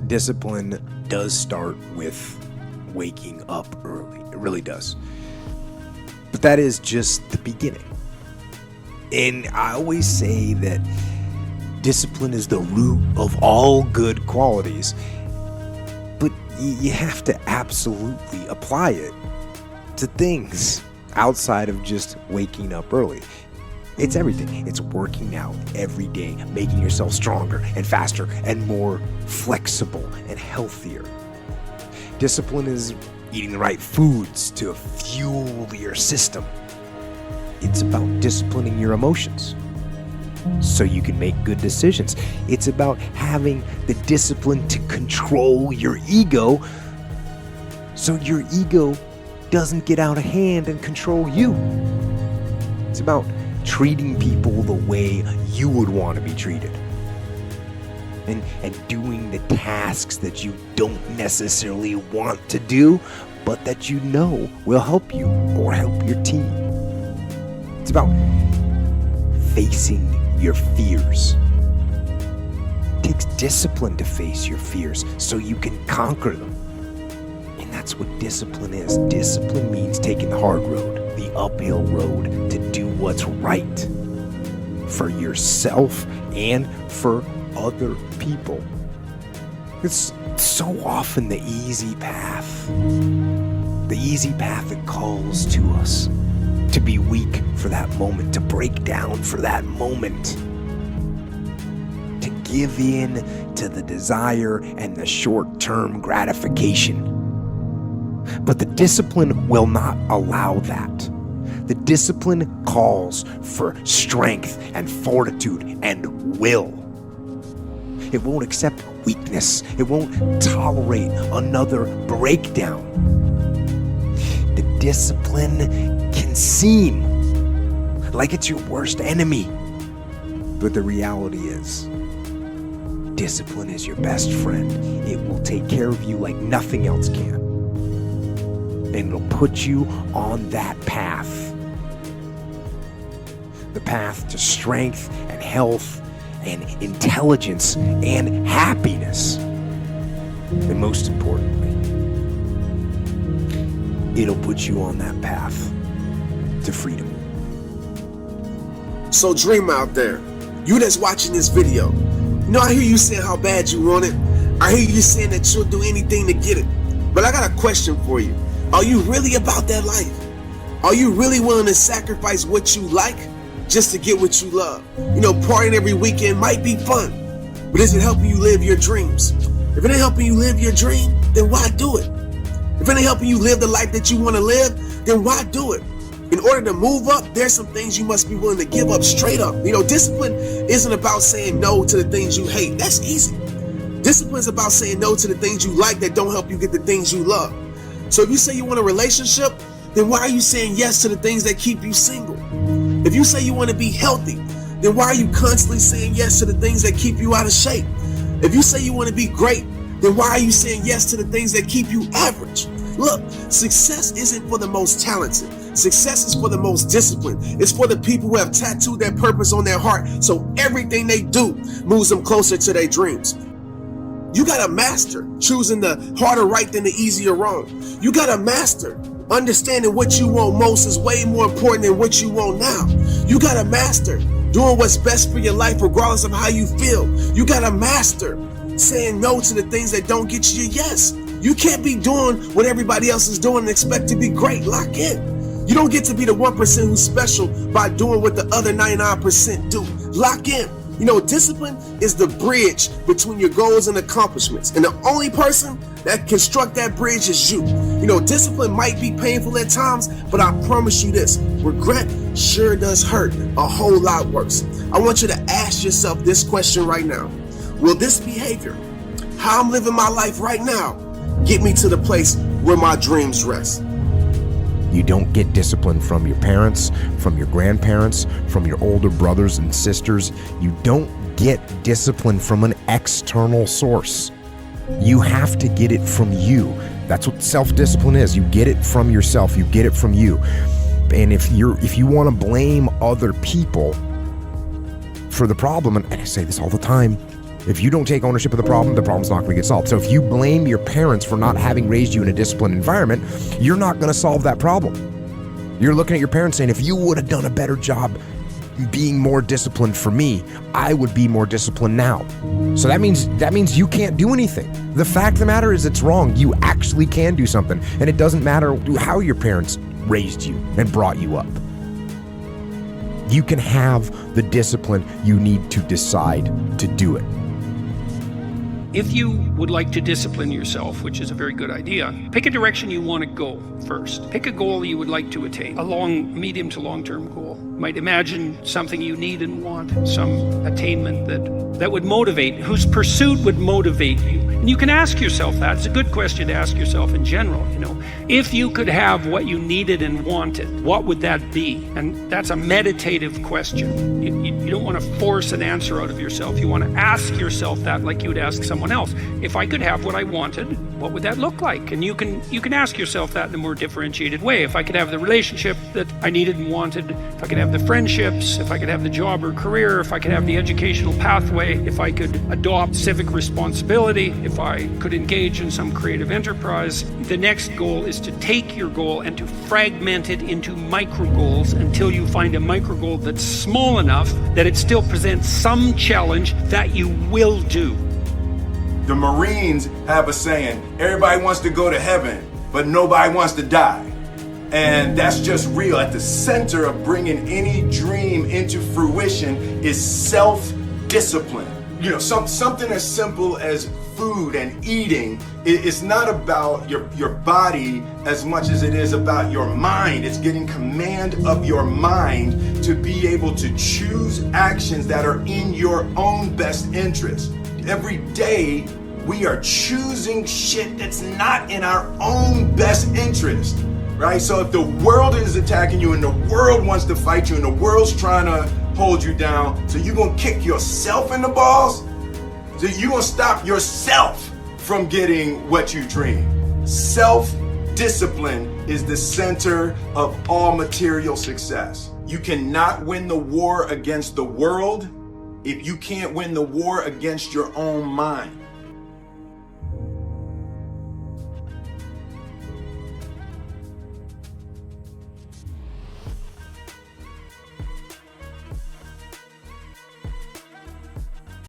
Discipline does start with waking up early. It really does. But that is just the beginning. And I always say that discipline is the root of all good qualities. But you have to absolutely apply it to things outside of just waking up early. It's everything. It's working out every day, making yourself stronger and faster and more flexible and healthier. Discipline is eating the right foods to fuel your system. It's about disciplining your emotions so you can make good decisions. It's about having the discipline to control your ego so your ego doesn't get out of hand and control you. It's about treating people the way you would want to be treated. And doing the tasks that you don't necessarily want to do, but that you know will help you or help your team. It's about facing your fears. It takes discipline to face your fears so you can conquer them. And that's what discipline is. Discipline means taking the hard road, the uphill road, to do what's right for yourself and for other people. It's so often the easy path that calls to us to be weak for that moment, to break down for that moment, to give in to the desire and the short-term gratification. But the discipline will not allow that. The discipline calls for strength and fortitude and will. It won't accept weakness. It won't tolerate another breakdown. The discipline can seem like it's your worst enemy. But the reality is, discipline is your best friend. It will take care of you like nothing else can. And it'll put you on that path. The path to strength and health and intelligence and happiness. And most importantly, it'll put you on that path to freedom. So dreamer out there, you that's watching this video, I hear you saying how bad you want it. I hear you saying that you'll do anything to get it. But I got a question for you. Are you really about that life? Are you really willing to sacrifice what you like just to get what you love? Partying every weekend might be fun, but is it helping you live your dreams? If it ain't helping you live your dream, then why do it? If it ain't helping you live the life that you want to live, then why do it? In order to move up, there's some things you must be willing to give up straight up. Discipline isn't about saying no to the things you hate. That's easy. Discipline is about saying no to the things you like that don't help you get the things you love. So if you say you want a relationship, then why are you saying yes to the things that keep you single? If you say you want to be healthy, then why are you constantly saying yes to the things that keep you out of shape? If you say you want to be great, then why are you saying yes to the things that keep you average? Look, success isn't for the most talented. Success is for the most disciplined. It's for the people who have tattooed their purpose on their heart, so everything they do moves them closer to their dreams. You gotta master choosing the harder right than the easier wrong. You gotta master understanding what you want most is way more important than what you want now. You gotta master doing what's best for your life regardless of how you feel. You gotta master saying no to the things that don't get you a yes. You can't be doing what everybody else is doing and expect to be great. Lock in. You don't get to be the 1% who's special by doing what the other 99% do. Lock in. Discipline is the bridge between your goals and accomplishments. And the only person that can construct that bridge is you. Discipline might be painful at times, but I promise you this, regret sure does hurt a whole lot worse. I want you to ask yourself this question right now. Will this behavior, how I'm living my life right now, get me to the place where my dreams rest? You don't get discipline from your parents, from your grandparents, from your older brothers and sisters. You don't get discipline from an external source. You have to get it from you. That's what self-discipline is. You get it from yourself. You get it from you. And if you want to blame other people for the problem, and I say this all the time, If you don't take ownership of the problem's not going to get solved. So if you blame your parents for not having raised you in a disciplined environment, you're not going to solve that problem. You're looking at your parents saying, if you would have done a better job being more disciplined for me, I would be more disciplined now. So that means you can't do anything. The fact of the matter is it's wrong. You actually can do something. And it doesn't matter how your parents raised you and brought you up. You can have the discipline you need to decide to do it. If you would like to discipline yourself, which is a very good idea, pick a direction you want to go first. Pick a goal you would like to attain, a medium to long-term goal. You might imagine something you need and want, some attainment that would motivate, whose pursuit would motivate you. And you can ask yourself that. It's a good question to ask yourself in general, If you could have what you needed and wanted, what would that be? And that's a meditative question. You don't want to force an answer out of yourself. You want to ask yourself that like you would ask someone else. If I could have what I wanted, what would that look like? And you can ask yourself that in a more differentiated way. If I could have the relationship that I needed and wanted, if I could have the friendships, if I could have the job or career, if I could have the educational pathway, if I could adopt civic responsibility, if I could engage in some creative enterprise. The next goal is to take your goal and to fragment it into micro goals until you find a micro goal that's small enough that it still presents some challenge that you will do. The Marines have a saying, everybody wants to go to heaven, but nobody wants to die. And that's just real. At the center of bringing any dream into fruition is self-discipline. Something as simple as food and eating. It's not about your body as much as it is about your mind. It's getting command of your mind to be able to choose actions that are in your own best interest. Every day, we are choosing shit that's not in our own best interest, right? So if the world is attacking you and the world wants to fight you and the world's trying to hold you down, so you're gonna kick yourself in the balls? So you're gonna stop yourself from getting what you dream. Self-discipline is the center of all material success. You cannot win the war against the world if you can't win the war against your own mind.